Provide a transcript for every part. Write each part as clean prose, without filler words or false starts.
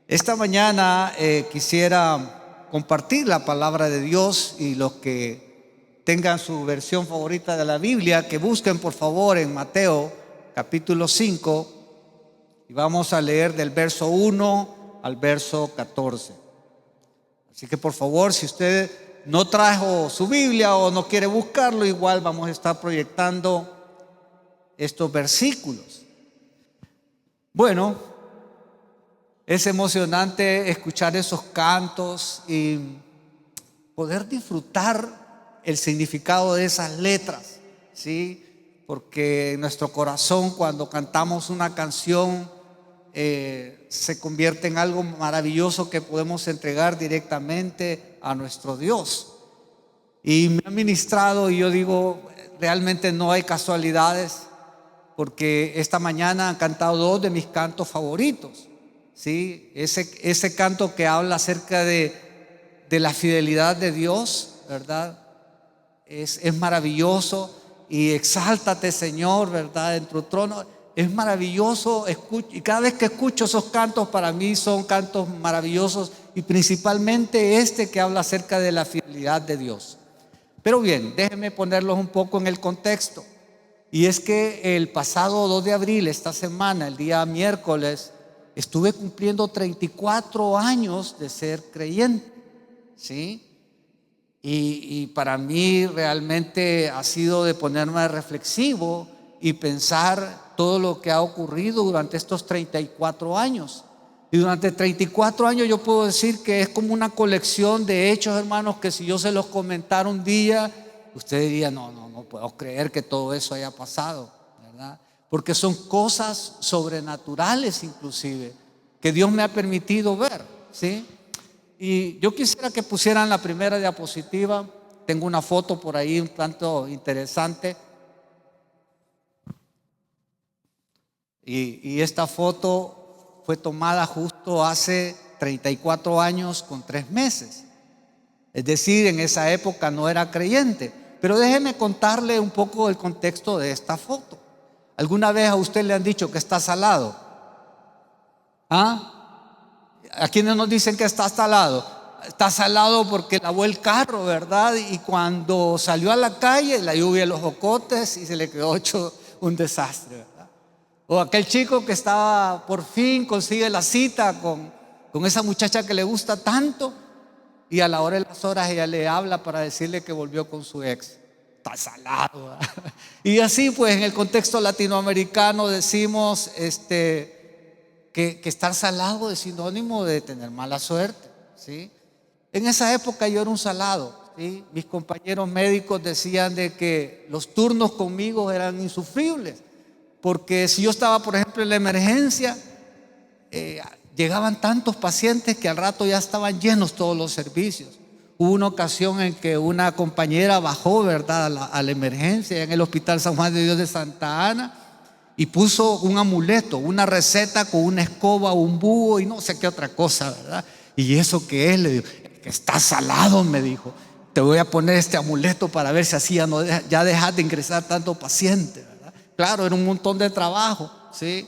Esta mañana quisiera compartir la palabra de Dios, y los que tengan su versión favorita de la Biblia, que busquen por favor en Mateo capítulo 5, y vamos a leer del verso 1 al verso 14. Así que por favor, si usted no trajo su Biblia o no quiere buscarlo, igual vamos a estar proyectando estos versículos. Bueno, es emocionante escuchar esos cantos y poder disfrutar el significado de esas letras, ¿sí? Porque en nuestro corazón, cuando cantamos una canción, se convierte en algo maravilloso que podemos entregar directamente a nuestro Dios. Y me ha ministrado, y yo digo, realmente no hay casualidades, porque esta mañana han cantado dos de mis cantos favoritos. ¿Sí? Ese canto que habla acerca de la fidelidad de Dios, ¿verdad? Es maravilloso. Y exáltate, Señor, ¿verdad? En tu trono. Es maravilloso. Y cada vez que escucho esos cantos, para mí son cantos maravillosos. Y principalmente este que habla acerca de la fidelidad de Dios. Pero bien, déjenme ponerlos un poco en el contexto. Y es que el pasado 2 de abril, esta semana, el día miércoles, estuve cumpliendo 34 años de ser creyente, ¿sí? Y para mí realmente ha sido de ponerme reflexivo y pensar todo lo que ha ocurrido durante estos 34 años. Y durante 34 años yo puedo decir que es como una colección de hechos, hermanos, que si yo se los comentara un día, usted diría, no puedo creer que todo eso haya pasado, ¿verdad? Porque son cosas sobrenaturales inclusive, que Dios me ha permitido ver, ¿sí? Y yo quisiera que pusieran la primera diapositiva. Tengo una foto por ahí un tanto interesante. Y esta foto fue tomada justo hace 34 años con 3 meses. Es decir, en esa época no era creyente. Pero déjeme contarle un poco el contexto de esta foto. ¿Alguna vez a usted le han dicho que está salado? ¿A quienes nos dicen que está salado? Está salado porque lavó el carro, ¿verdad? Y cuando salió a la calle, la lluvia, los jocotes, y se le quedó hecho un desastre, ¿verdad? O aquel chico que estaba, por fin consigue la cita con esa muchacha que le gusta tanto, y a la hora de las horas ella le habla para decirle que volvió con su ex. Está salado, ¿verdad? Y así pues en el contexto latinoamericano decimos que estar salado es sinónimo de tener mala suerte, ¿sí? En esa época yo era un salado, ¿sí? Mis compañeros médicos decían de que los turnos conmigo eran insufribles, porque si yo estaba, por ejemplo, en la emergencia, llegaban tantos pacientes que al rato ya estaban llenos todos los servicios. Hubo una ocasión en que una compañera bajó, ¿verdad?, a la emergencia en el Hospital San Juan de Dios de Santa Ana, y puso un amuleto, una receta con una escoba, un búho y no sé qué otra cosa, ¿verdad? ¿Y eso qué es? Le digo, que está salado, me dijo. Te voy a poner este amuleto para ver si así ya dejas de ingresar tanto paciente, ¿verdad? Claro, era un montón de trabajo, ¿sí?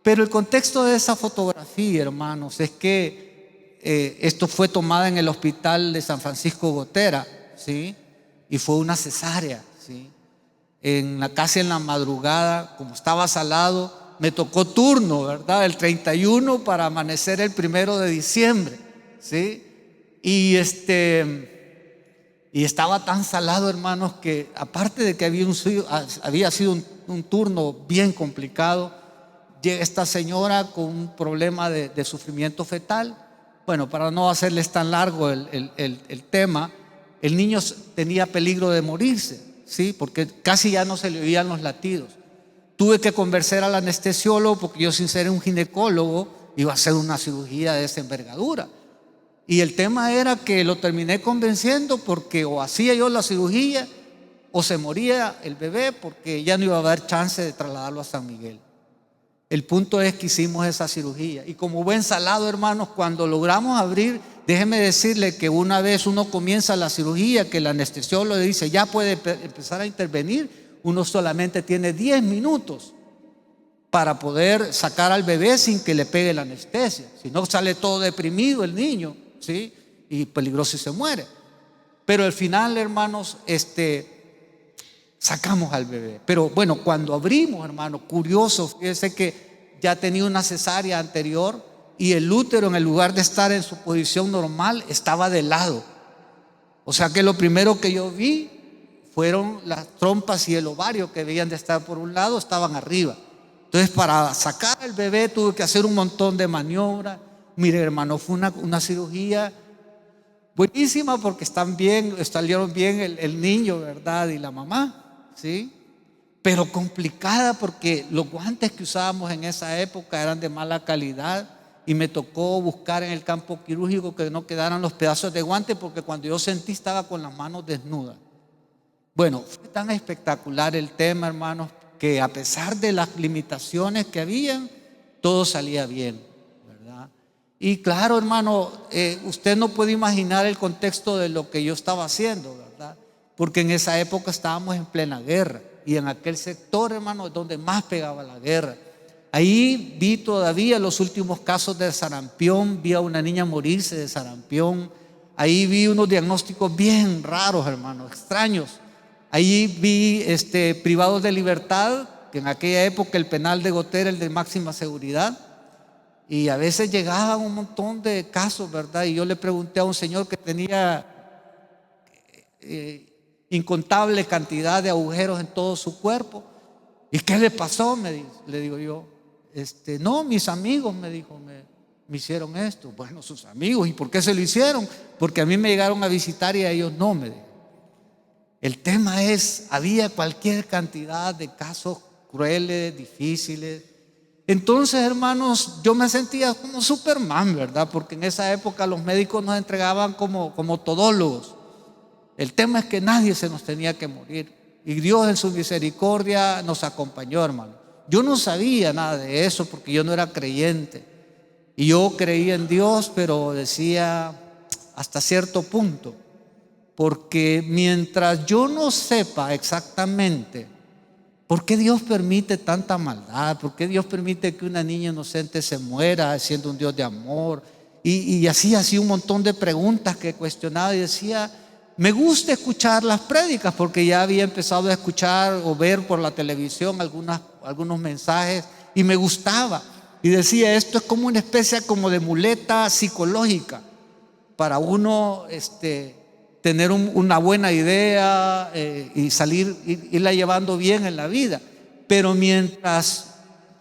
Pero el contexto de esa fotografía, hermanos, es que esto fue tomada en el hospital de San Francisco Gotera, ¿sí? Y fue una cesárea, ¿sí? Casi en la madrugada, como estaba salado, me tocó turno, ¿verdad? El 31 para amanecer el 1 de diciembre, ¿sí? Y estaba tan salado, hermanos, que aparte de que había sido un turno bien complicado, llega esta señora con un problema de sufrimiento fetal. Bueno, para no hacerles tan largo el tema, el niño tenía peligro de morirse, ¿sí? Porque casi ya no se le oían los latidos. Tuve que convencer al anestesiólogo, porque yo, sin ser un ginecólogo, iba a hacer una cirugía de esa envergadura. Y el tema era que lo terminé convenciendo, porque o hacía yo la cirugía o se moría el bebé, porque ya no iba a haber chance de trasladarlo a San Miguel. El punto es que hicimos esa cirugía. Y como buen salado, hermanos, cuando logramos abrir, déjeme decirle que una vez uno comienza la cirugía, que el anestesiólogo le dice ya puede empezar a intervenir, uno solamente tiene 10 minutos para poder sacar al bebé sin que le pegue la anestesia. Si no, sale todo deprimido el niño, ¿sí? Y peligroso y se muere. Pero al final, hermanos, sacamos al bebé. Pero bueno, cuando abrimos, hermano, curioso, fíjese que ya tenía una cesárea anterior y el útero, en el lugar de estar en su posición normal, estaba de lado. O sea que lo primero que yo vi fueron las trompas y el ovario, que debían de estar por un lado, estaban arriba. Entonces, para sacar al bebé tuve que hacer un montón de maniobras. Mire, hermano, fue una cirugía buenísima porque salieron bien el niño, ¿verdad? Y la mamá, ¿sí? Pero complicada porque los guantes que usábamos en esa época eran de mala calidad y me tocó buscar en el campo quirúrgico que no quedaran los pedazos de guante, porque cuando yo sentí estaba con las manos desnudas. Bueno, fue tan espectacular el tema, hermanos, que a pesar de las limitaciones que habían, todo salía bien, ¿verdad? Y claro, hermano, usted no puede imaginar el contexto de lo que yo estaba haciendo, ¿verdad? Porque en esa época estábamos en plena guerra y en aquel sector, hermano, es donde más pegaba la guerra. Ahí vi todavía los últimos casos de sarampión, vi a una niña morirse de sarampión. Ahí vi unos diagnósticos bien raros, hermano, extraños. Ahí vi privados de libertad, que en aquella época el penal de Gotera era el de máxima seguridad, y a veces llegaban un montón de casos, ¿verdad? Y yo le pregunté a un señor que tenía incontable cantidad de agujeros en todo su cuerpo. ¿Y qué le pasó? Le digo yo. No, mis amigos, me dijo, me hicieron esto. Bueno, sus amigos, ¿y por qué se lo hicieron? Porque a mí me llegaron a visitar y a ellos no, me dijo. El tema es, había cualquier cantidad de casos crueles, difíciles. Entonces, hermanos, yo me sentía como Superman, ¿verdad? Porque en esa época los médicos nos entregaban como todólogos. El tema es que nadie se nos tenía que morir. Y Dios en su misericordia nos acompañó, hermano. Yo no sabía nada de eso porque yo no era creyente. Y yo creía en Dios, pero decía hasta cierto punto. Porque mientras yo no sepa exactamente por qué Dios permite tanta maldad, por qué Dios permite que una niña inocente se muera siendo un Dios de amor, y así un montón de preguntas que cuestionaba y decía, me gusta escuchar las prédicas porque ya había empezado a escuchar o ver por la televisión algunos mensajes y me gustaba. Y decía, esto es como una especie como de muleta psicológica para uno tener una buena idea y irla llevando bien en la vida. Pero mientras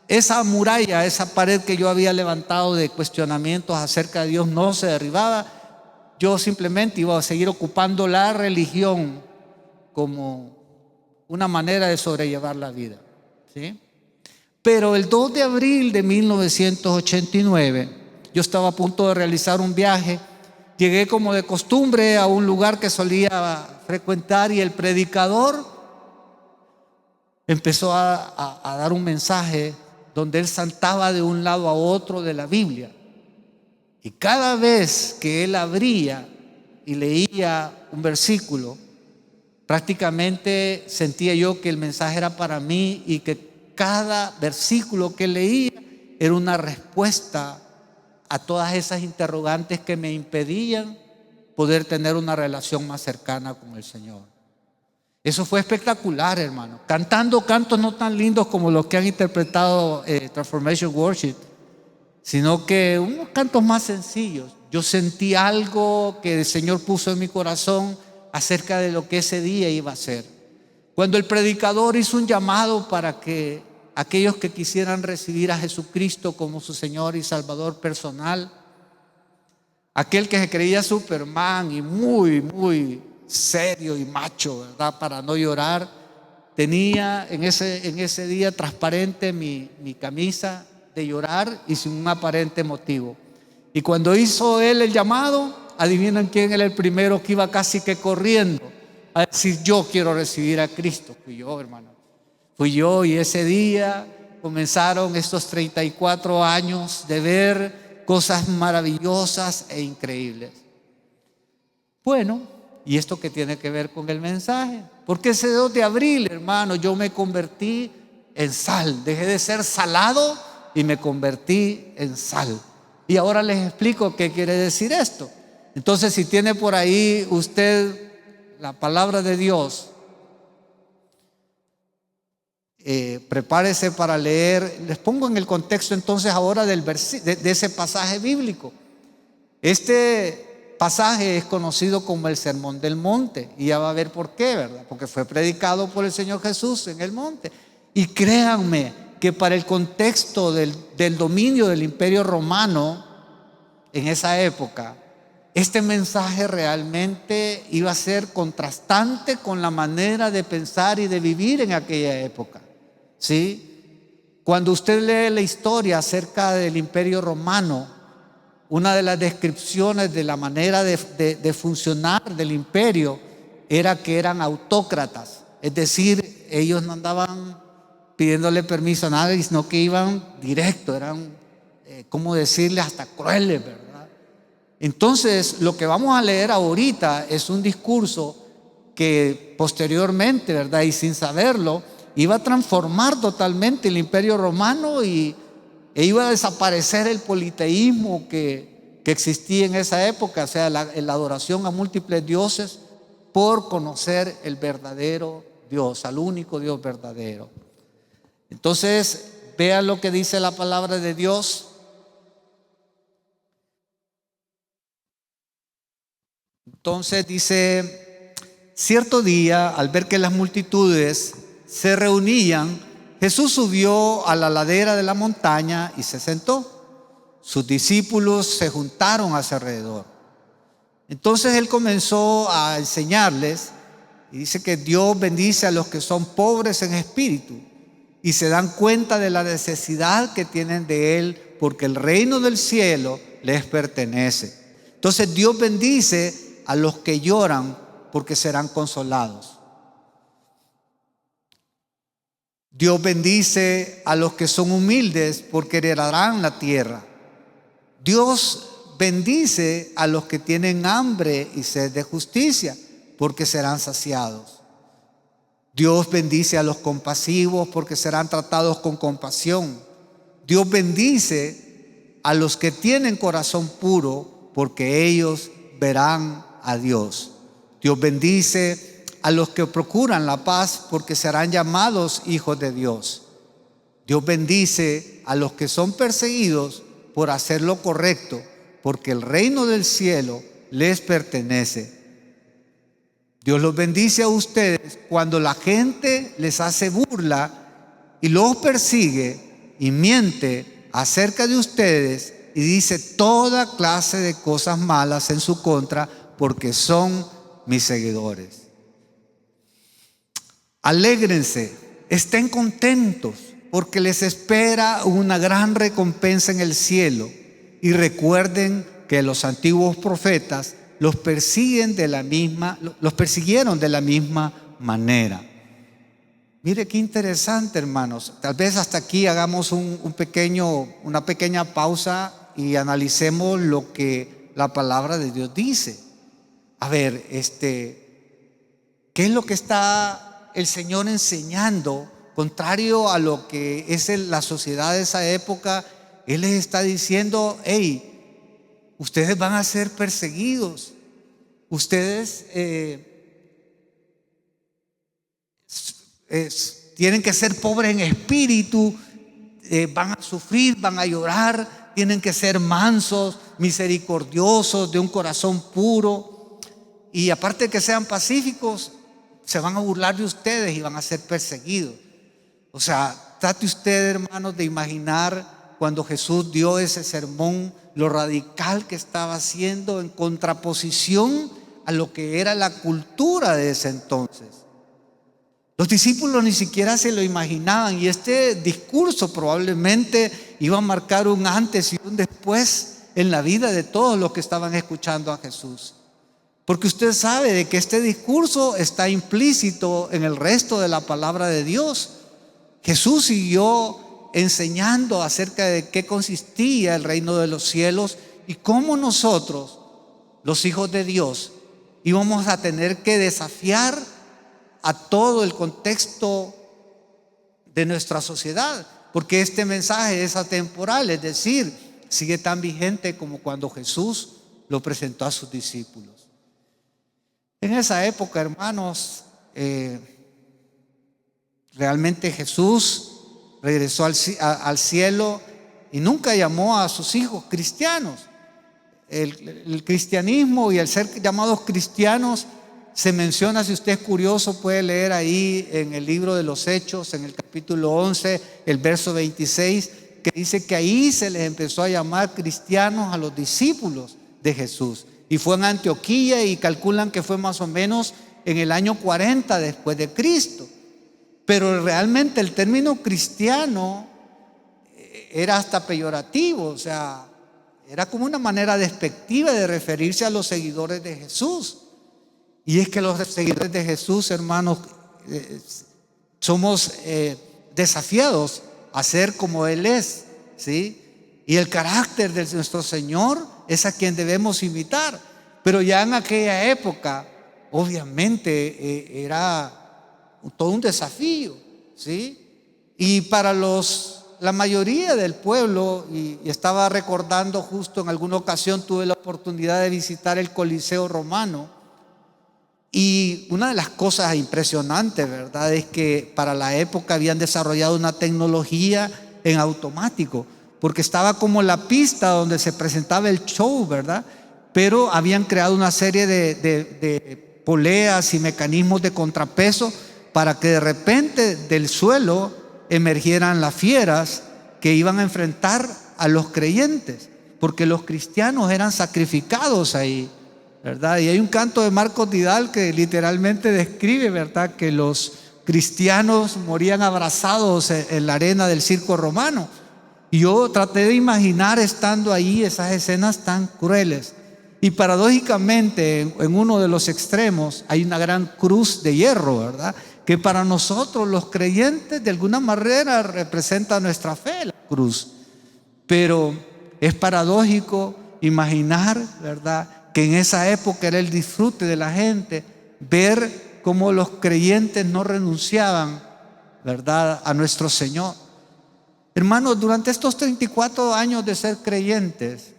esa muralla, esa pared que yo había levantado de cuestionamientos acerca de Dios no se derribaba, yo simplemente iba a seguir ocupando la religión como una manera de sobrellevar la vida, ¿sí? Pero el 2 de abril de 1989, yo estaba a punto de realizar un viaje. Llegué como de costumbre a un lugar que solía frecuentar y el predicador empezó a dar un mensaje donde él saltaba de un lado a otro de la Biblia. Y cada vez que él abría y leía un versículo, prácticamente sentía yo que el mensaje era para mí y que cada versículo que leía era una respuesta a todas esas interrogantes que me impedían poder tener una relación más cercana con el Señor. Eso fue espectacular, hermano. Cantando cantos no tan lindos como los que han interpretado Transformation Worship, sino que unos cantos más sencillos. Yo sentí algo que el Señor puso en mi corazón acerca de lo que ese día iba a ser. Cuando el predicador hizo un llamado para que aquellos que quisieran recibir a Jesucristo como su Señor y Salvador personal, aquel que se creía Superman y muy serio y macho, ¿verdad? Para no llorar, tenía en ese día transparente mi camisa de llorar y sin un aparente motivo. Y cuando hizo él el llamado, adivinen quién era el primero que iba casi que corriendo a decir, yo quiero recibir a Cristo. Fui yo, hermano. Fui yo, y ese día comenzaron estos 34 años de ver cosas maravillosas e increíbles. Bueno, ¿y esto qué tiene que ver con el mensaje? Porque ese 2 de abril, hermano, yo me convertí en sal. Dejé de ser salado y me convertí en sal. Y ahora les explico qué quiere decir esto. Entonces, si tiene por ahí usted la palabra de Dios, prepárese para leer. Les pongo en el contexto entonces ahora de ese pasaje bíblico. Este pasaje es conocido como el Sermón del Monte, y ya va a ver por qué, ¿verdad? Porque fue predicado por el Señor Jesús en el monte. Y créanme que para el contexto del dominio del Imperio Romano en esa época, este mensaje realmente iba a ser contrastante con la manera de pensar y de vivir en aquella época, ¿sí? Cuando usted lee la historia acerca del Imperio Romano, una de las descripciones de la manera de funcionar del imperio era que eran autócratas. Es decir, ellos no andaban pidiéndole permiso a nadie, sino que iban directo. Eran, ¿cómo decirle? Hasta crueles, ¿verdad? Entonces, lo que vamos a leer ahorita es un discurso que posteriormente, ¿verdad? Y sin saberlo, iba a transformar totalmente el Imperio Romano e iba a desaparecer el politeísmo que existía en esa época, o sea, la adoración a múltiples dioses, por conocer el verdadero Dios, al único Dios verdadero. Entonces, vean lo que dice la palabra de Dios. Entonces dice: cierto día, al ver que las multitudes se reunían, Jesús subió a la ladera de la montaña y se sentó. Sus discípulos se juntaron a su alrededor. Entonces él comenzó a enseñarles, y dice que Dios bendice a los que son pobres en espíritu y se dan cuenta de la necesidad que tienen de él, porque el reino del cielo les pertenece. Entonces Dios bendice a los que lloran, porque serán consolados. Dios bendice a los que son humildes, porque heredarán la tierra. Dios bendice a los que tienen hambre y sed de justicia, porque serán saciados. Dios bendice a los compasivos, porque serán tratados con compasión. Dios bendice a los que tienen corazón puro, porque ellos verán a Dios. Dios bendice a los que procuran la paz, porque serán llamados hijos de Dios. Dios bendice a los que son perseguidos por hacer lo correcto, porque el reino del cielo les pertenece. Dios los bendice a ustedes cuando la gente les hace burla y los persigue y miente acerca de ustedes y dice toda clase de cosas malas en su contra, porque son mis seguidores. Alégrense, estén contentos, porque les espera una gran recompensa en el cielo. Y recuerden que los antiguos profetas los persiguieron de la misma manera. Mire qué interesante, hermanos. Tal vez hasta aquí hagamos una pequeña pausa y analicemos lo que la palabra de Dios dice. A ver, ¿qué es lo que está el Señor enseñando? Contrario a lo que es la sociedad de esa época, Él les está diciendo: hey, ustedes van a ser perseguidos, ustedes tienen que ser pobres en espíritu, van a sufrir, van a llorar, tienen que ser mansos, misericordiosos, de un corazón puro, y aparte de que sean pacíficos, se van a burlar de ustedes y van a ser perseguidos. O sea, trate usted, hermanos, de imaginar cuando Jesús dio ese sermón, lo radical que estaba haciendo en contraposición a lo que era la cultura de ese entonces. Los discípulos ni siquiera se lo imaginaban, y este discurso probablemente iba a marcar un antes y un después en la vida de todos los que estaban escuchando a Jesús. Porque usted sabe de que este discurso está implícito en el resto de la palabra de Dios. Jesús siguió enseñando acerca de qué consistía el reino de los cielos y cómo nosotros, los hijos de Dios, íbamos a tener que desafiar a todo el contexto de nuestra sociedad, porque este mensaje es atemporal, es decir, sigue tan vigente como cuando Jesús lo presentó a sus discípulos. En esa época, hermanos, realmente Jesús regresó al cielo y nunca llamó a sus hijos cristianos. El cristianismo y el ser llamados cristianos se menciona, si usted es curioso, puede leer ahí en el libro de los Hechos, en el capítulo 11, el verso 26, que dice que ahí se les empezó a llamar cristianos a los discípulos de Jesús. Y fue en Antioquía, y calculan que fue más o menos en el año 40 después de Cristo. Pero realmente el término cristiano era hasta peyorativo, o sea, era como una manera despectiva de referirse a los seguidores de Jesús. Y es que los seguidores de Jesús, hermanos, somos desafiados a ser como Él es, ¿sí? Y el carácter de nuestro Señor es a quien debemos imitar. Pero ya en aquella época, obviamente, era todo un desafío, ¿sí? Y para la mayoría del pueblo, y estaba recordando justo en alguna ocasión, tuve la oportunidad de visitar el Coliseo Romano. Y una de las cosas impresionantes, ¿verdad?, es que para la época habían desarrollado una tecnología en automático, porque estaba como la pista donde se presentaba el show, ¿verdad? Pero habían creado una serie de poleas y mecanismos de contrapeso para que de repente del suelo emergieran las fieras que iban a enfrentar a los creyentes, porque los cristianos eran sacrificados ahí, ¿verdad? Y hay un canto de Marcos Vidal que literalmente describe, ¿verdad?, que los cristianos morían abrazados en la arena del circo romano. Y yo traté de imaginar estando ahí esas escenas tan crueles. Y paradójicamente, en uno de los extremos hay una gran cruz de hierro, ¿verdad?, que para nosotros los creyentes de alguna manera representa nuestra fe, la cruz. Pero es paradójico imaginar, ¿verdad?, que en esa época era el disfrute de la gente, ver cómo los creyentes no renunciaban, ¿verdad?, a nuestro Señor. Hermanos, durante estos 34 años de ser creyentes,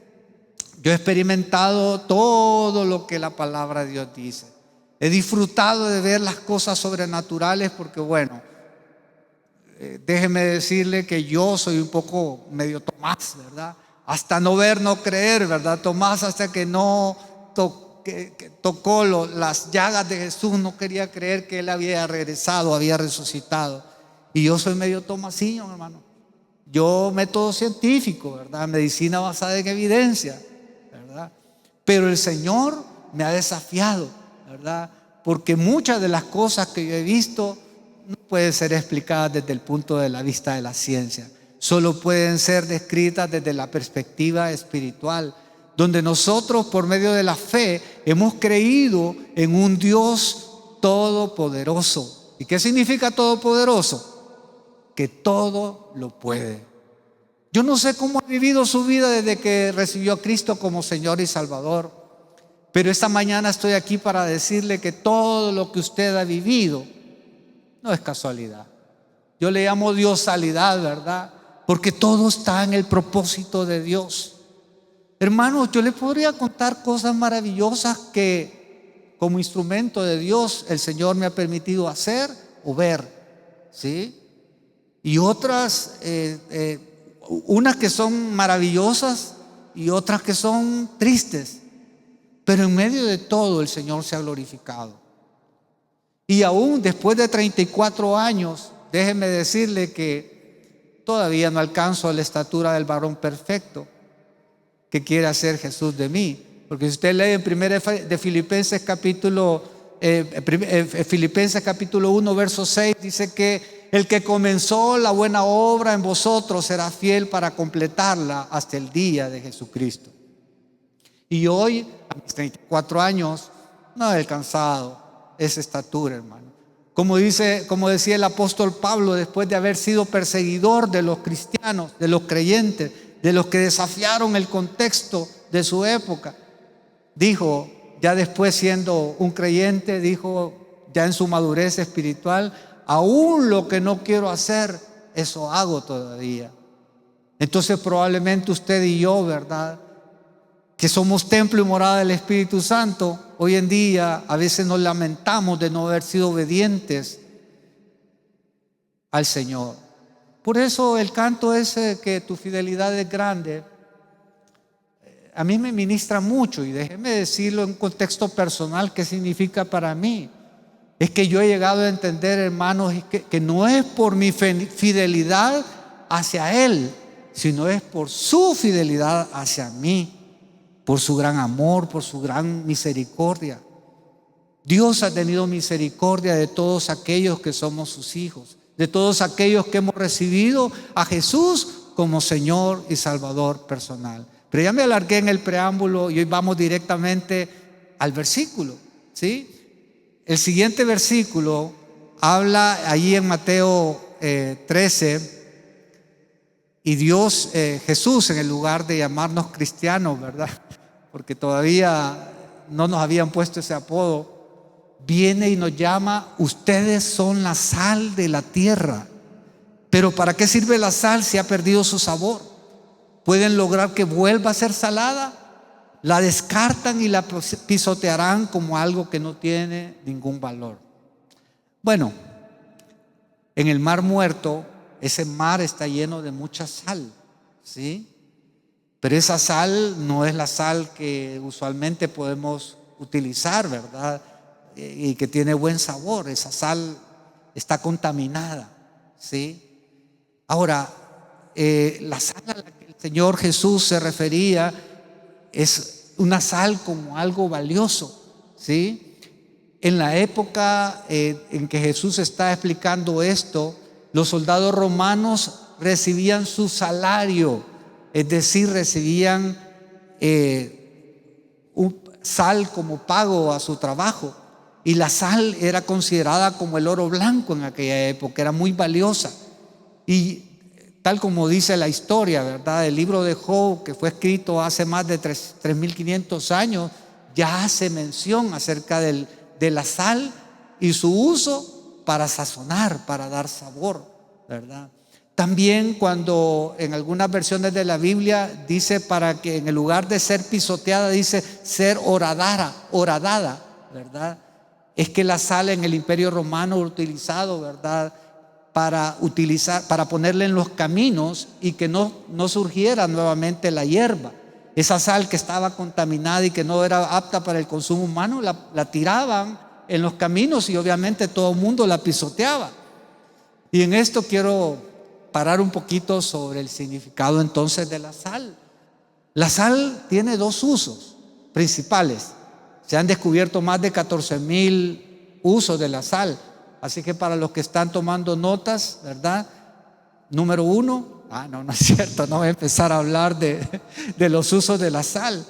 yo he experimentado todo lo que la palabra de Dios dice. He disfrutado de ver las cosas sobrenaturales porque, bueno, déjeme decirle que yo soy un poco medio Tomás, ¿verdad? Hasta no ver, no creer, ¿verdad? Tomás, hasta que no tocó las llagas de Jesús, no quería creer que Él había regresado, había resucitado. Y yo soy medio tomasillo, hermano. Yo, método científico, ¿verdad? Medicina basada en evidencia, ¿verdad? Pero el Señor me ha desafiado, ¿verdad? Porque muchas de las cosas que yo he visto no pueden ser explicadas desde el punto de la vista de la ciencia. Solo pueden ser descritas desde la perspectiva espiritual, donde nosotros por medio de la fe hemos creído en un Dios todopoderoso. ¿Y qué significa todopoderoso? Que todo lo puede. Yo no sé cómo ha vivido su vida desde que recibió a Cristo como Señor y Salvador, pero esta mañana estoy aquí para decirle que todo lo que usted ha vivido no es casualidad. Yo le llamo diosalidad, ¿verdad? Porque todo está en el propósito de Dios. Hermanos, yo le podría contar cosas maravillosas que como instrumento de Dios el Señor me ha permitido hacer o ver, ¿sí? Y otras, unas que son maravillosas y otras que son tristes. Pero en medio de todo el Señor se ha glorificado. Y aún después de 34 años, déjeme decirle que todavía no alcanzo a la estatura del varón perfecto que quiere hacer Jesús de mí. Porque si usted lee en Filipenses capítulo 1, verso 6, dice que el que comenzó la buena obra en vosotros será fiel para completarla hasta el día de Jesucristo. Y hoy, a mis 34 años, no he alcanzado esa estatura, hermano. Como decía el apóstol Pablo, después de haber sido perseguidor de los cristianos, de los creyentes, de los que desafiaron el contexto de su época, dijo, ya después siendo un creyente, dijo, ya en su madurez espiritual, aún lo que no quiero hacer, eso hago todavía. Entonces probablemente usted y yo, ¿verdad?, que somos templo y morada del Espíritu Santo, hoy en día a veces nos lamentamos de no haber sido obedientes al Señor. Por eso el canto ese, que tu fidelidad es grande, a mí me ministra mucho, y déjeme decirlo en un contexto personal qué significa para mí. Es que yo he llegado a entender, hermanos, que no es por mi fidelidad hacia Él, sino es por su fidelidad hacia mí, por su gran amor, por su gran misericordia. Dios ha tenido misericordia de todos aquellos que somos sus hijos, de todos aquellos que hemos recibido a Jesús como Señor y Salvador personal. Pero ya me alargué en el preámbulo y hoy vamos directamente al versículo, ¿sí? El siguiente versículo habla allí en Mateo 13, y Dios, Jesús, en el lugar de llamarnos cristianos, ¿verdad?, porque todavía no nos habían puesto ese apodo, viene y nos llama: ustedes son la sal de la tierra. Pero ¿para qué sirve la sal si ha perdido su sabor? ¿Pueden lograr que vuelva a ser salada? La descartan y la pisotearán como algo que no tiene ningún valor. Bueno, en el mar muerto, ese mar está lleno de mucha sal, ¿sí? Pero esa sal no es la sal que usualmente podemos utilizar, ¿verdad?, y que tiene buen sabor. Esa sal está contaminada, ¿sí? Ahora, la sal a la que el Señor Jesús se refería es una sal como algo valioso, ¿sí? En la época en que Jesús está explicando esto, los soldados romanos recibían su salario, es decir, recibían sal como pago a su trabajo, y la sal era considerada como el oro blanco en aquella época, era muy valiosa. Y tal como dice la historia, ¿verdad?, el libro de Job, que fue escrito hace más de 3.500 años, ya hace mención acerca de la sal y su uso para sazonar, para dar sabor, ¿verdad? También cuando en algunas versiones de la Biblia dice, para que en el lugar de ser pisoteada, dice ser horadada, ¿verdad? Es que la sal en el Imperio Romano utilizado, ¿verdad?, para ponerle en los caminos y que no surgiera nuevamente la hierba. Esa sal que estaba contaminada y que no era apta para el consumo humano, la tiraban en los caminos y obviamente todo el mundo la pisoteaba. Y en esto quiero parar un poquito sobre el significado entonces de la sal. La sal tiene dos usos principales. Se han descubierto más de 14,000 usos de la sal. Así que para los que están tomando notas, ¿verdad? Número 1, no es cierto, no voy a empezar a hablar de los usos de la sal.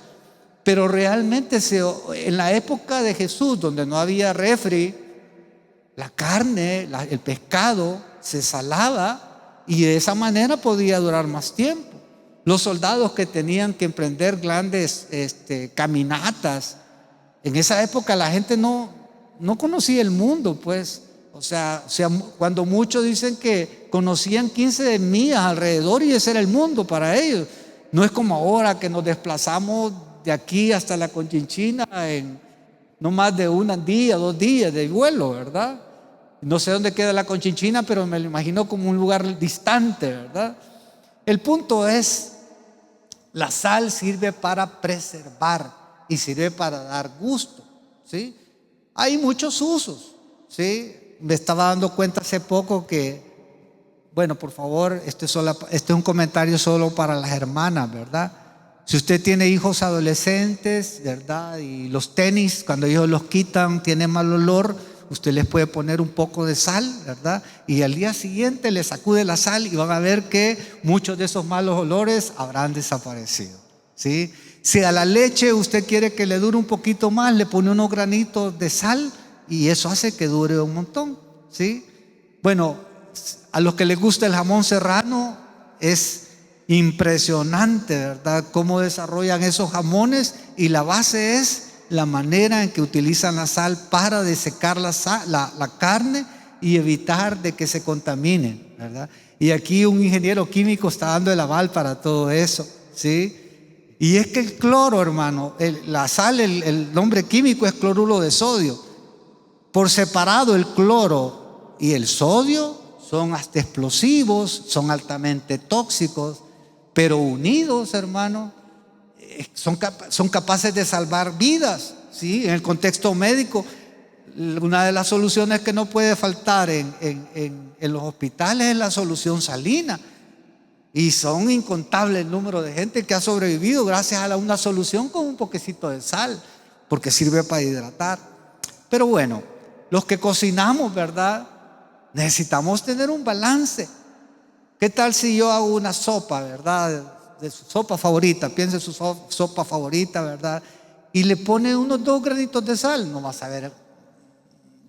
Pero realmente en la época de Jesús, donde no había refri, la carne, el pescado se salaba y de esa manera podía durar más tiempo. Los soldados que tenían que emprender grandes caminatas, en esa época la gente no conocía el mundo, pues. O sea, cuando muchos dicen que conocían 15 millas alrededor y ese era el mundo para ellos. No es como ahora que nos desplazamos de aquí hasta la Conchinchina en no más de 1 día, 2 días de vuelo, ¿verdad? No sé dónde queda la Conchinchina, pero me lo imagino como un lugar distante, ¿verdad? El punto es, la sal sirve para preservar y sirve para dar gusto, ¿sí? Hay muchos usos, ¿sí? Me estaba dando cuenta hace poco que, bueno, por favor, este es un comentario solo para las hermanas, ¿verdad? Si usted tiene hijos adolescentes, ¿verdad?, y los tenis, cuando ellos los quitan, tienen mal olor, usted les puede poner un poco de sal, ¿verdad? Y al día siguiente le sacude la sal y van a ver que muchos de esos malos olores habrán desaparecido, ¿sí? Si a la leche usted quiere que le dure un poquito más, le pone unos granitos de sal y eso hace que dure un montón, ¿sí? Bueno, a los que les gusta el jamón serrano, es impresionante, ¿verdad?, cómo desarrollan esos jamones, y la base es la manera en que utilizan la sal para desecar la carne y evitar de que se contaminen, ¿verdad? Y aquí un ingeniero químico está dando el aval para todo eso, ¿sí? Y es que el cloro, hermano, la sal, el nombre químico es cloruro de sodio. Por separado el cloro y el sodio son hasta explosivos, son altamente tóxicos, pero unidos, hermano, son capaces de salvar vidas, ¿sí? En el contexto médico, una de las soluciones que no puede faltar en los hospitales es la solución salina. Y son incontables el número de gente que ha sobrevivido gracias a una solución con un poquecito de sal, porque sirve para hidratar. Pero bueno, los que cocinamos, ¿verdad? Necesitamos tener un balance. ¿Qué tal si yo hago una sopa, ¿verdad? De su sopa favorita, piense en su sopa favorita, ¿verdad? Y le pone unos 2 granitos de sal, no va a saber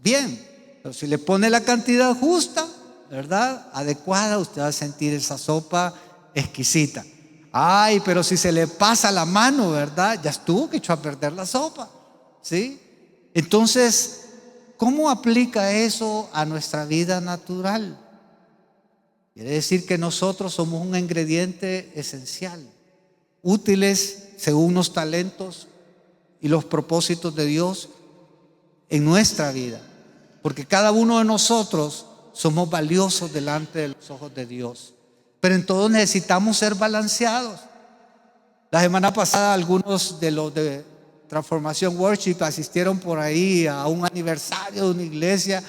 bien. Pero si le pone la cantidad justa, ¿verdad? Adecuada, usted va a sentir esa sopa exquisita. Ay, pero si se le pasa la mano, ¿verdad? Ya estuvo que echó a perder la sopa, ¿sí? Entonces, ¿cómo aplica eso a nuestra vida natural? Quiere decir que nosotros somos un ingrediente esencial, útiles según los talentos y los propósitos de Dios en nuestra vida, porque cada uno de nosotros somos valiosos delante de los ojos de Dios, pero en todo necesitamos ser balanceados. La semana pasada algunos de los de Transformación Worship asistieron por ahí a un aniversario de una iglesia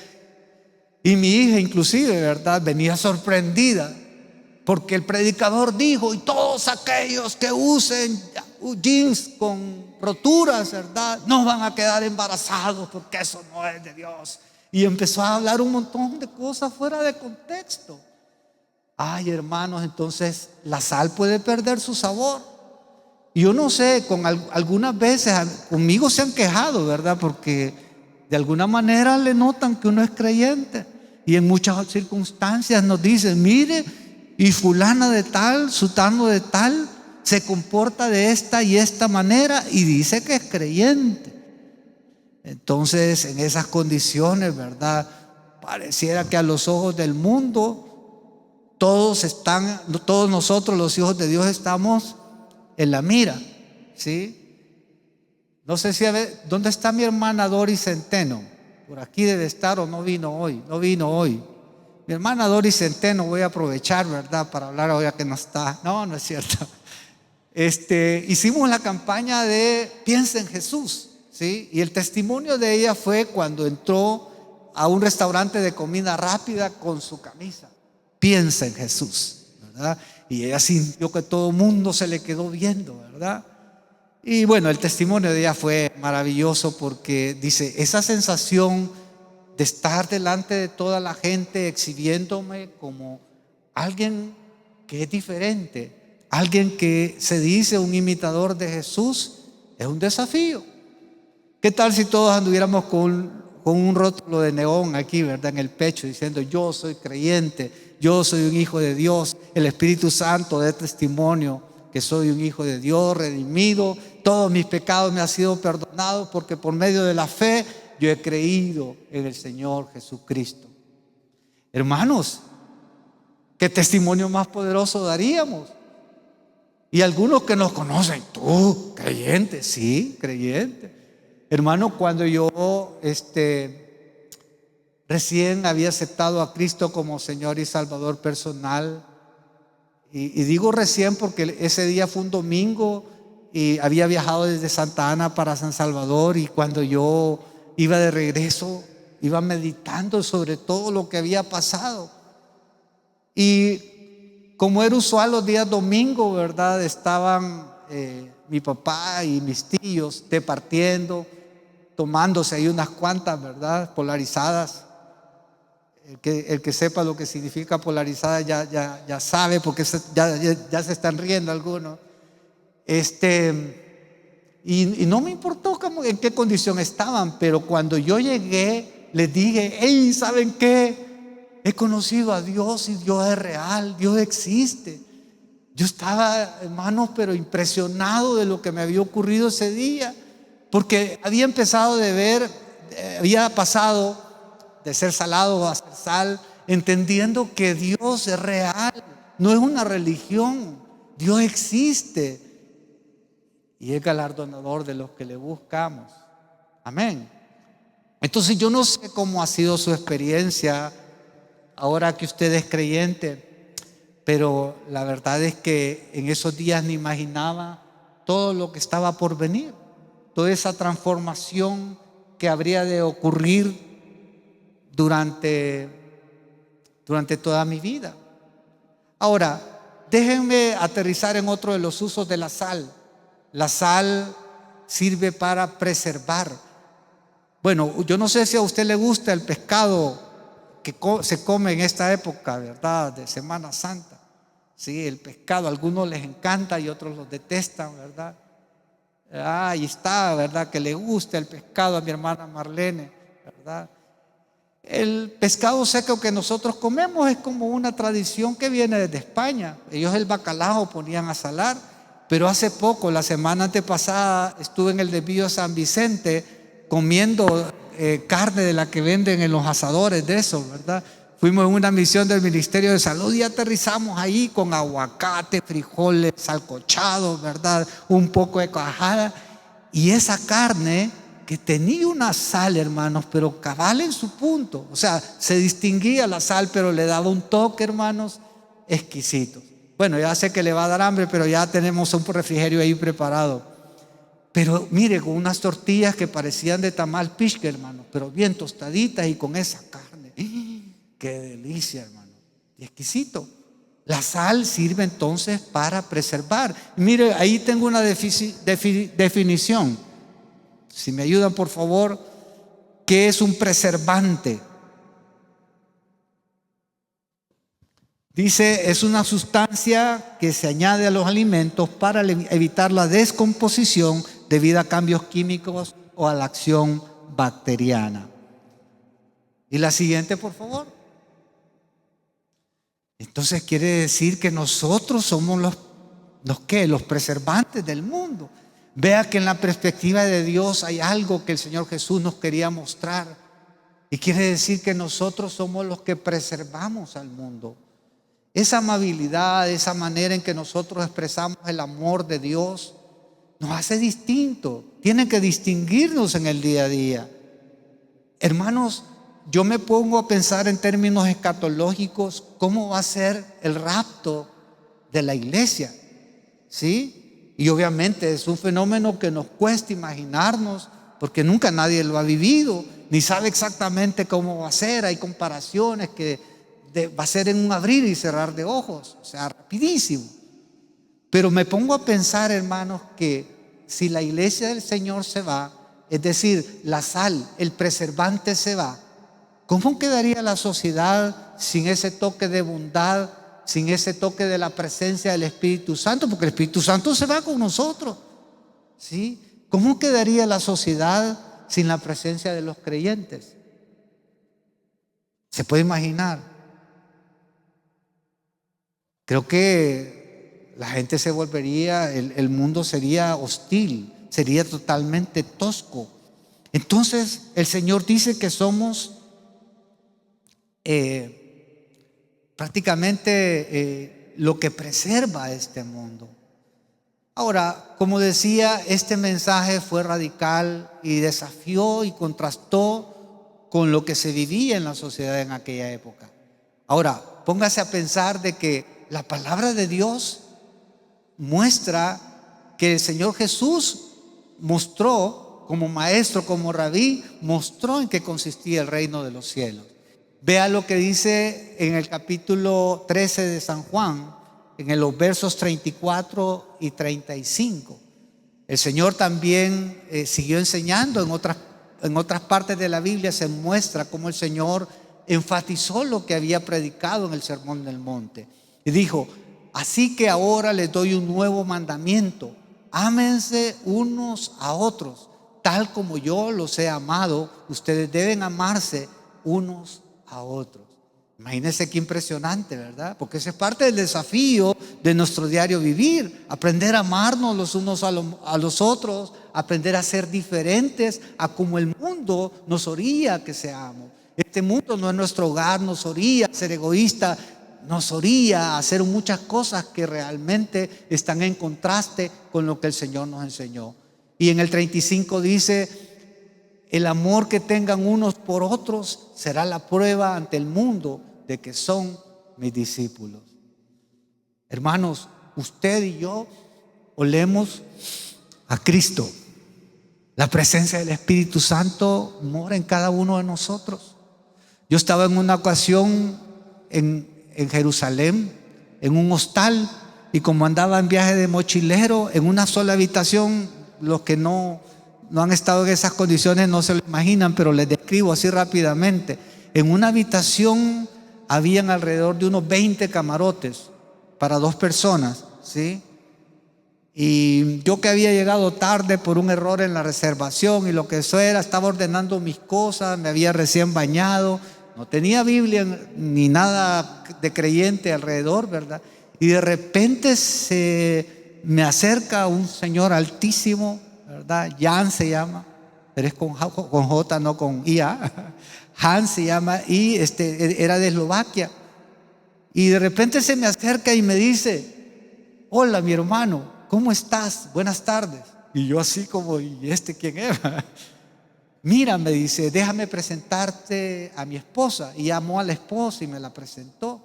y mi hija inclusive, ¿verdad?, venía sorprendida porque el predicador dijo: y todos aquellos que usen jeans con roturas, ¿verdad?, no van a quedar embarazados porque eso no es de Dios. Y empezó a hablar un montón de cosas fuera de contexto. Ay, hermanos, entonces la sal puede perder su sabor. Y yo no sé, algunas veces conmigo se han quejado, ¿verdad?, porque de alguna manera le notan que uno es creyente. Y en muchas circunstancias nos dicen: mire, y fulana de tal, sutano de tal, se comporta de esta y esta manera y dice que es creyente. Entonces, en esas condiciones, ¿verdad?, pareciera que a los ojos del mundo todos nosotros los hijos de Dios estamos en la mira, ¿sí? No sé si ¿dónde está mi hermana Doris Centeno? Por aquí debe estar, o no vino hoy. Mi hermana Doris Centeno, voy a aprovechar, ¿verdad?, para hablar ahora que no está. No es cierto. Hicimos la campaña de Piensa en Jesús, ¿sí? Y el testimonio de ella fue cuando entró a un restaurante de comida rápida con su camisa: Piensa en Jesús, ¿verdad? Y ella sintió que todo el mundo se le quedó viendo, ¿verdad? Y bueno, el testimonio de ella fue maravilloso porque dice: esa sensación de estar delante de toda la gente exhibiéndome como alguien que es diferente, alguien que se dice un imitador de Jesús, es un desafío. ¿Qué tal si todos anduviéramos con un rótulo de neón aquí, ¿verdad?, en el pecho, diciendo: yo soy creyente, yo soy un hijo de Dios, el Espíritu Santo dé testimonio que soy un hijo de Dios, redimido, todos mis pecados me han sido perdonados porque por medio de la fe yo he creído en el Señor Jesucristo? Hermanos, ¿qué testimonio más poderoso daríamos? Y algunos que nos conocen: tú, creyente, sí, creyente. Hermano, cuando yo recién había aceptado a Cristo como Señor y Salvador personal, y digo recién porque ese día fue un domingo y había viajado desde Santa Ana para San Salvador, y cuando yo iba de regreso iba meditando sobre todo lo que había pasado. Y como era usual los días domingos, ¿verdad?, estaban mi papá y mis tíos departiendo, tomándose ahí unas cuantas, ¿verdad?, polarizadas. El que sepa lo que significa polarizada ya sabe, porque ya se están riendo algunos. Y no me importó en qué condición estaban, pero cuando yo llegué les dije: hey, ¿saben qué? He conocido a Dios y Dios es real, Dios existe. Yo estaba, hermanos, pero impresionado de lo que me había ocurrido ese día, porque había empezado de ver, había pasado de ser salado a ser sal, entendiendo que Dios es real, no es una religión, Dios existe y es galardonador de los que le buscamos. Amén. Entonces yo no sé cómo ha sido su experiencia ahora que usted es creyente, pero la verdad es que en esos días ni imaginaba todo lo que estaba por venir, toda esa transformación que habría de ocurrir durante toda mi vida. Ahora, déjenme aterrizar en otro de los usos de la sal. La sal sirve para preservar. Bueno, yo no sé si a usted le gusta el pescado que se come en esta época, ¿verdad? De Semana Santa. Sí, el pescado, a algunos les encanta y otros los detestan, ¿verdad? Ahí está, ¿verdad? Que le gusta el pescado a mi hermana Marlene, ¿verdad? El pescado seco que nosotros comemos es como una tradición que viene desde España. Ellos el bacalao ponían a salar, pero hace poco, la semana antepasada, estuve en el desvío de San Vicente comiendo carne de la que venden en los asadores de eso, ¿verdad? Fuimos en una misión del Ministerio de Salud y aterrizamos ahí con aguacate, frijoles, salcochados, ¿verdad? Un poco de cuajada. Y esa carne que tenía una sal, hermanos, pero cabal en su punto. O sea, se distinguía la sal, pero le daba un toque, hermanos, exquisito. Bueno, ya sé que le va a dar hambre, pero ya tenemos un refrigerio ahí preparado. Pero mire, con unas tortillas que parecían de tamal pishke, hermano, pero bien tostaditas y con esa carne. ¡Qué delicia, hermano! Y exquisito. La sal sirve entonces para preservar. Mire, ahí tengo una definición. Si me ayudan, por favor, ¿qué es un preservante? Dice, es una sustancia que se añade a los alimentos para evitar la descomposición debido a cambios químicos o a la acción bacteriana. Y la siguiente, por favor. Entonces quiere decir que nosotros somos los preservantes del mundo. Vea que en la perspectiva de Dios hay algo que el Señor Jesús nos quería mostrar. Y quiere decir que nosotros somos los que preservamos al mundo. Esa amabilidad, esa manera en que nosotros expresamos el amor de Dios, nos hace distinto. Tiene que distinguirnos en el día a día. Hermanos, yo me pongo a pensar en términos escatológicos, ¿cómo va a ser el rapto de la iglesia? ¿Sí? Y obviamente es un fenómeno que nos cuesta imaginarnos, porque nunca nadie lo ha vivido, ni sabe exactamente cómo va a ser. Hay comparaciones que va a ser en un abrir y cerrar de ojos, o sea, rapidísimo. Pero me pongo a pensar, hermanos, que si la iglesia del Señor se va, es decir, la sal, el preservante se va, ¿cómo quedaría la sociedad sin ese toque de bondad, sin ese toque de la presencia del Espíritu Santo? Porque el Espíritu Santo se va con nosotros, ¿sí? ¿Cómo quedaría la sociedad sin la presencia de los creyentes? ¿Se puede imaginar? Creo que la gente se volvería, el mundo sería hostil, sería totalmente tosco. Entonces el Señor dice que somos prácticamente lo que preserva este mundo. Ahora, como decía, este mensaje fue radical y desafió y contrastó con lo que se vivía en la sociedad en aquella época. Ahora, póngase a pensar de que la palabra de Dios muestra que el Señor Jesús mostró como maestro, como rabí, mostró en qué consistía el reino de los cielos. Vea lo que dice en el capítulo 13 de San Juan, en los versos 34 y 35. El Señor también siguió enseñando en otras partes de la Biblia. Se muestra cómo el Señor enfatizó lo que había predicado en el Sermón del Monte. Y dijo, así que ahora les doy un nuevo mandamiento: ámense unos a otros, tal como yo los he amado. Ustedes deben amarse unos a otros. Imagínense qué impresionante, ¿verdad? Porque ese es parte del desafío de nuestro diario vivir: aprender a amarnos los unos a los otros, aprender a ser diferentes a como el mundo nos orilla que seamos. Este mundo no es nuestro hogar, nos orilla a ser egoísta, nos orilla a hacer muchas cosas que realmente están en contraste con lo que el Señor nos enseñó. Y en el 35 dice: el amor que tengan unos por otros será la prueba ante el mundo de que son mis discípulos. Hermanos, usted y yo olemos a Cristo. La presencia del Espíritu Santo mora en cada uno de nosotros. Yo estaba en una ocasión en Jerusalén, en un hostal, y como andaba en viaje de mochilero, en una sola habitación, los que no han estado en esas condiciones no se lo imaginan, pero les describo así rápidamente. En una habitación habían alrededor de unos 20 camarotes para 2 personas, ¿sí? Y yo, que había llegado tarde por un error en la reservación y lo que eso era, estaba ordenando mis cosas, me había recién bañado, no tenía Biblia ni nada de creyente alrededor, ¿verdad? Y de repente se me acerca un señor altísimo, ¿verdad? Jan se llama, pero es con J, no con IA. Han se llama, y era de Eslovaquia. Y de repente se me acerca y me dice: hola, mi hermano, ¿cómo estás? Buenas tardes. Y yo así como: ¿y quién es? Mira, me dice, déjame presentarte a mi esposa. Y llamó a la esposa y me la presentó.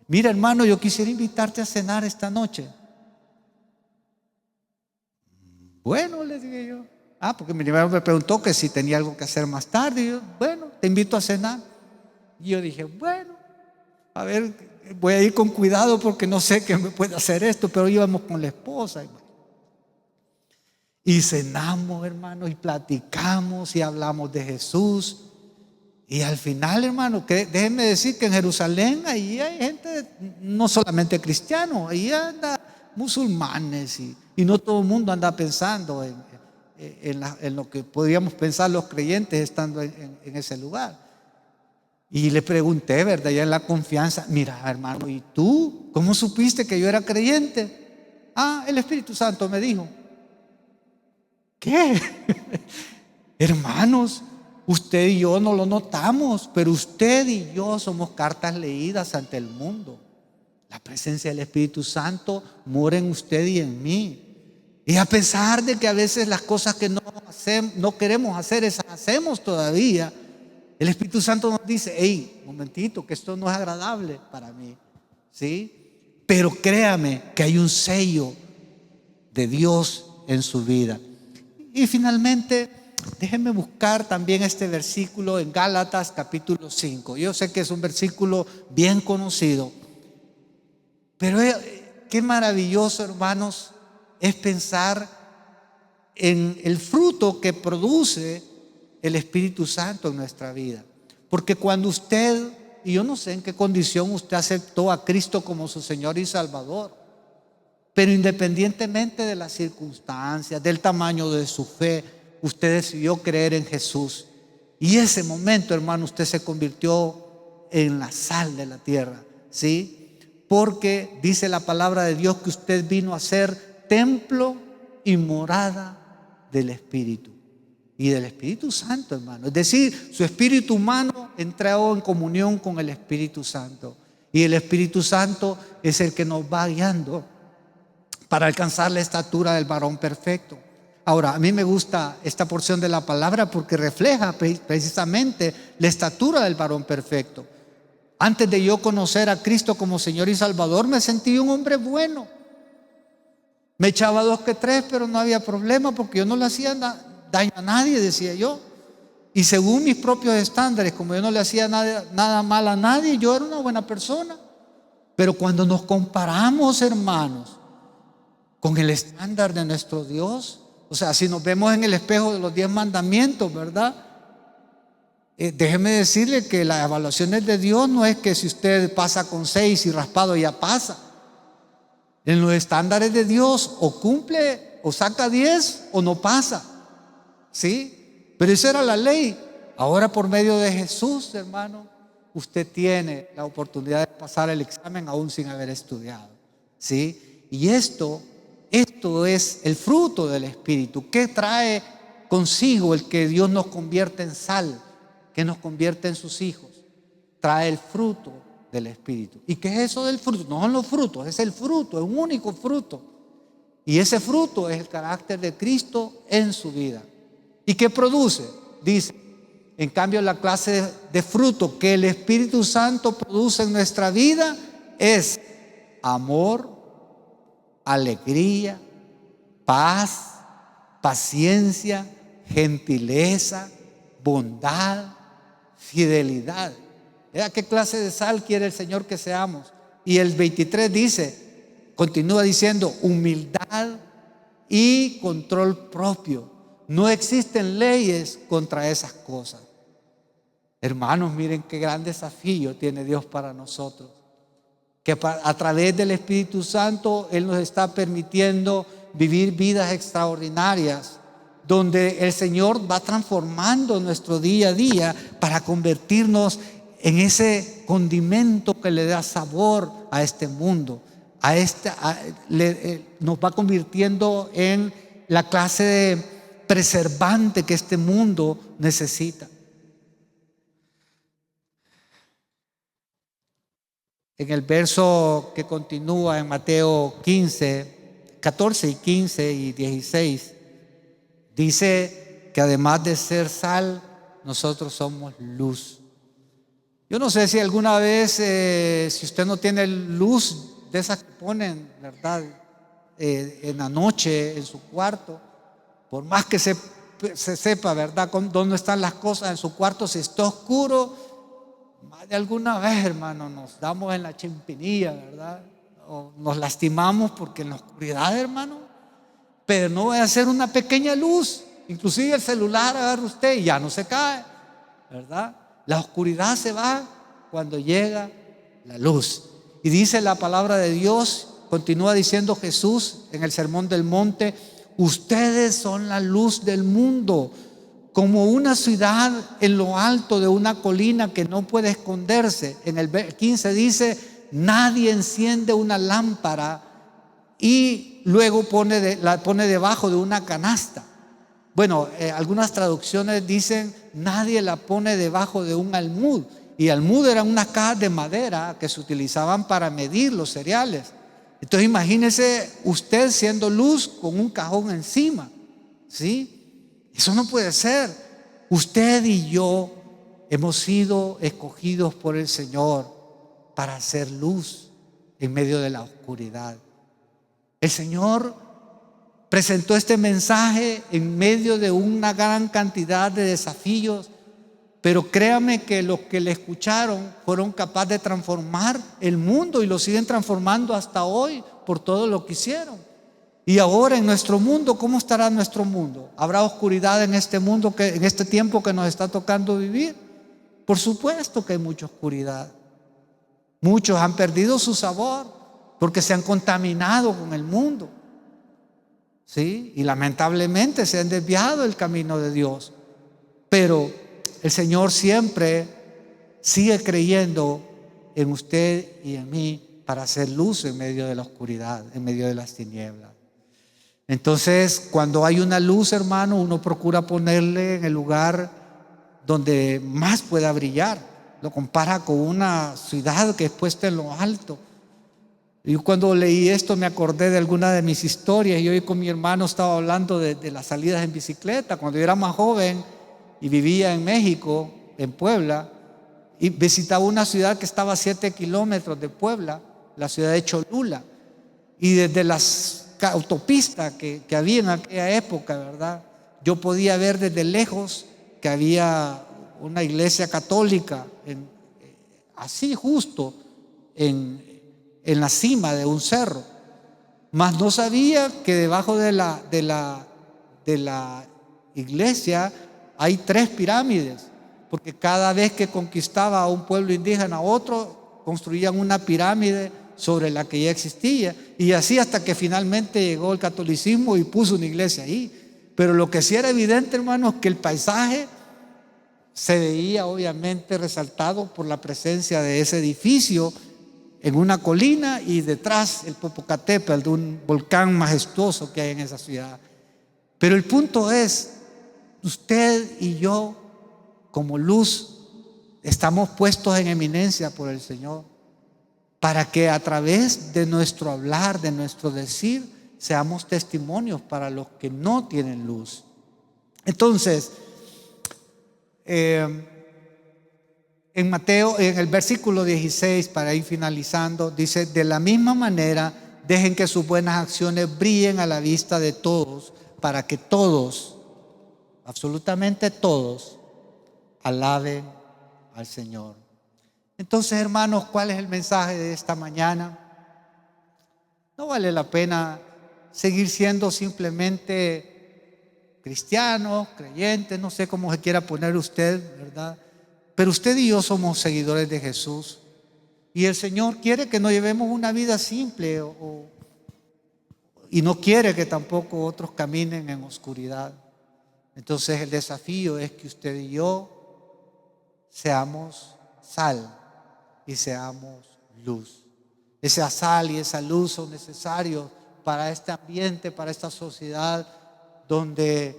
Mira, hermano, yo quisiera invitarte a cenar esta noche. Bueno, le dije yo. Porque mi hermano me preguntó que si tenía algo que hacer más tarde. Y yo: bueno, te invito a cenar. Y yo dije: bueno, a ver, voy a ir con cuidado porque no sé qué me puede hacer esto. Pero íbamos con la esposa. Y cenamos, hermano, y platicamos y hablamos de Jesús. Y al final, hermano, déjenme decir que en Jerusalén ahí hay gente, no solamente cristianos, ahí anda musulmanes, y no todo el mundo anda pensando en lo que podríamos pensar los creyentes estando en ese lugar. Y le pregunté, ¿verdad? Ya en la confianza: mira, hermano, ¿y tú cómo supiste que yo era creyente? El Espíritu Santo me dijo. ¿Qué? Hermanos, usted y yo no lo notamos, pero usted y yo somos cartas leídas ante el mundo. La presencia del Espíritu Santo mora en usted y en mí. Y a pesar de que a veces las cosas que no queremos hacer, esas hacemos todavía, el Espíritu Santo nos dice: hey, momentito, que esto no es agradable para mí, ¿sí? Pero créame que hay un sello de Dios en su vida. Y finalmente, déjenme buscar también este versículo en Gálatas capítulo 5. Yo sé que es un versículo bien conocido, pero qué maravilloso, hermanos, es pensar en el fruto que produce el Espíritu Santo en nuestra vida. Porque cuando usted, y yo no sé en qué condición usted aceptó a Cristo como su Señor y Salvador, pero independientemente de las circunstancias, del tamaño de su fe, usted decidió creer en Jesús. Y ese momento, hermano, usted se convirtió en la sal de la tierra, ¿sí? Porque dice la palabra de Dios que usted vino a ser templo y morada del Espíritu. Y del Espíritu Santo, hermano. Es decir, su espíritu humano entró en comunión con el Espíritu Santo. Y el Espíritu Santo es el que nos va guiando para alcanzar la estatura del varón perfecto. Ahora, a mí me gusta esta porción de la palabra porque refleja precisamente la estatura del varón perfecto. Antes de yo conocer a Cristo como Señor y Salvador, me sentí un hombre bueno. Me echaba 2 que 3, pero no había problema porque yo no le hacía daño a nadie, decía yo. Y según mis propios estándares, como yo no le hacía nada mal a nadie, yo era una buena persona. Pero cuando nos comparamos, hermanos, con el estándar de nuestro Dios, o sea, si nos vemos en el espejo de los 10 mandamientos, ¿verdad? Déjeme decirle que las evaluaciones de Dios no es que si usted pasa con 6 y raspado ya pasa. En los estándares de Dios o cumple o saca 10 o no pasa, ¿sí? Pero esa era la ley. Ahora, por medio de Jesús, hermano, usted tiene la oportunidad de pasar el examen aún sin haber estudiado, ¿sí? Y esto es el fruto del Espíritu. ¿Qué trae consigo el que Dios nos convierte en sal? que nos convierte en sus hijos. Trae el fruto del Espíritu. ¿Y qué es eso del fruto? No son los frutos, es el fruto, es un único fruto. Y ese fruto es el carácter de Cristo en su vida. ¿Y qué produce? Dice, en cambio, la clase de fruto que el Espíritu Santo produce en nuestra vida es amor, alegría, paz, paciencia, gentileza, bondad, fidelidad. ¿A qué clase de sal quiere el Señor que seamos? Y el 23 dice, continúa diciendo, humildad y control propio. No existen leyes contra esas cosas. Hermanos, miren qué gran desafío tiene Dios para nosotros. Que a través del Espíritu Santo Él nos está permitiendo vivir vidas extraordinarias, donde el Señor va transformando nuestro día a día para convertirnos en ese condimento que le da sabor a este mundo. Nos va convirtiendo en la clase de preservante que este mundo necesita. En el verso que continúa en Mateo 14 y 15 y 16, dice que además de ser sal, nosotros somos luz. Yo no sé si alguna vez, si usted no tiene luz de esas que ponen, ¿verdad? En la noche, en su cuarto, por más que se sepa, ¿verdad?, dónde están las cosas en su cuarto, si está oscuro, más de alguna vez, hermano, nos damos en la chimpinilla, ¿verdad? O nos lastimamos porque en la oscuridad, hermano, pero no va a ser una pequeña luz. Inclusive el celular, agarra usted y ya no se cae, ¿verdad? La oscuridad se va cuando llega la luz. Y dice la palabra de Dios, continúa diciendo Jesús en el Sermón del Monte, ustedes son la luz del mundo, como una ciudad en lo alto de una colina que no puede esconderse. En el 15 dice, nadie enciende una lámpara y luego la pone debajo de una canasta. Bueno, algunas traducciones dicen, nadie la pone debajo de un almud. Y almud eran unas cajas de madera que se utilizaban para medir los cereales. Entonces imagínese usted siendo luz con un cajón encima, ¿sí? Eso no puede ser. Usted y yo hemos sido escogidos por el Señor para hacer luz en medio de la oscuridad. El Señor presentó este mensaje en medio de una gran cantidad de desafíos, pero créame que los que le escucharon fueron capaces de transformar el mundo y lo siguen transformando hasta hoy por todo lo que hicieron. Y ahora en nuestro mundo, ¿cómo estará nuestro mundo? ¿Habrá oscuridad en este mundo, en este tiempo que nos está tocando vivir? Por supuesto que hay mucha oscuridad. Muchos han perdido su sabor porque se han contaminado con el mundo, ¿sí? Y lamentablemente se han desviado del camino de Dios. Pero el Señor siempre sigue creyendo en usted y en mí para hacer luz en medio de la oscuridad, en medio de las tinieblas. Entonces, cuando hay una luz, hermano, uno procura ponerle en el lugar donde más pueda brillar. Lo compara con una ciudad que es puesta en lo alto. Y cuando leí esto me acordé de alguna de mis historias. Y hoy con mi hermano estaba hablando de las salidas en bicicleta. Cuando yo era más joven y vivía en México, en Puebla, y visitaba una ciudad que estaba a 7 kilómetros de Puebla, la ciudad de Cholula. Y desde las autopistas que había en aquella época, ¿verdad?, yo podía ver desde lejos que había una iglesia católica así justo en la cima de un cerro. Mas no sabía que debajo de la iglesia hay 3 pirámides, porque cada vez que conquistaba a un pueblo indígena a otro, construían una pirámide sobre la que ya existía, y así hasta que finalmente llegó el catolicismo y puso una iglesia ahí. Pero lo que sí era evidente, hermanos, que el paisaje se veía obviamente resaltado por la presencia de ese edificio en una colina y detrás el Popocatépetl, de un volcán majestuoso que hay en esa ciudad. Pero el punto es, usted y yo como luz, estamos puestos en eminencia por el Señor, para que a través de nuestro hablar, de nuestro decir, seamos testimonios para los que no tienen luz. Entonces, en Mateo, en el versículo 16, para ir finalizando, dice: de la misma manera, dejen que sus buenas acciones brillen a la vista de todos, para que todos, absolutamente todos, alaben al Señor. Entonces, hermanos, ¿cuál es el mensaje de esta mañana? No vale la pena seguir siendo simplemente cristianos, creyentes, no sé cómo se quiera poner usted, ¿verdad? Pero usted y yo somos seguidores de Jesús, y el Señor quiere que nos llevemos una vida simple y no quiere que tampoco otros caminen en oscuridad. Entonces el desafío es que usted y yo seamos sal y seamos luz. Esa sal y esa luz son necesarios para este ambiente, para esta sociedad donde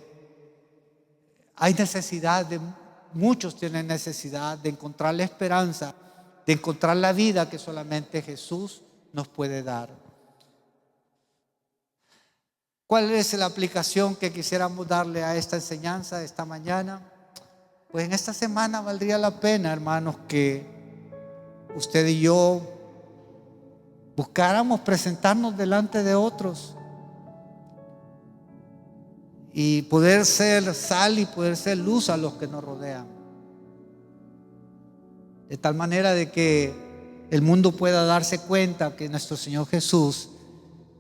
hay necesidad muchos tienen necesidad de encontrar la esperanza, de encontrar la vida que solamente Jesús nos puede dar. ¿Cuál es la aplicación que quisiéramos darle a esta enseñanza esta mañana? Pues en esta semana valdría la pena, hermanos, que usted y yo buscáramos presentarnos delante de otros y poder ser sal y poder ser luz a los que nos rodean, de tal manera de que el mundo pueda darse cuenta que nuestro Señor Jesús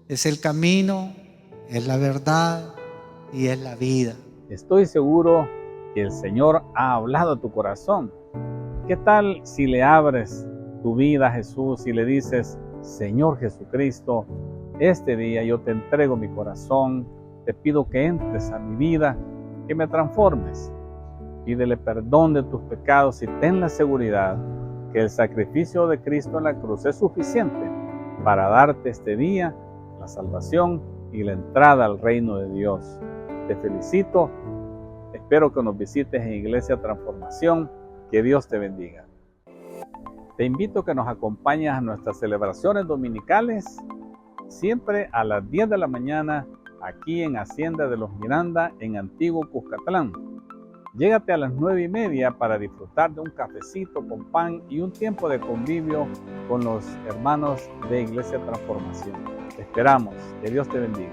es el camino, es la verdad y es la vida. Estoy seguro que el Señor ha hablado a tu corazón. ¿Qué tal si le abres tu vida a Jesús y le dices: Señor Jesucristo, este día yo te entrego mi corazón, te pido que entres a mi vida, que me transformes? Pídele perdón de tus pecados y ten la seguridad que el sacrificio de Cristo en la cruz es suficiente para darte este día la salvación y la entrada al reino de Dios. Te felicito, espero que nos visites en Iglesia Transformación. Que Dios te bendiga. Te invito a que nos acompañes a nuestras celebraciones dominicales, siempre a las 10 de la mañana, aquí en Hacienda de los Miranda, en Antiguo Cuscatlán. Llégate a las 9:30 para disfrutar de un cafecito con pan y un tiempo de convivio con los hermanos de Iglesia Transformación. Te esperamos. Que Dios te bendiga.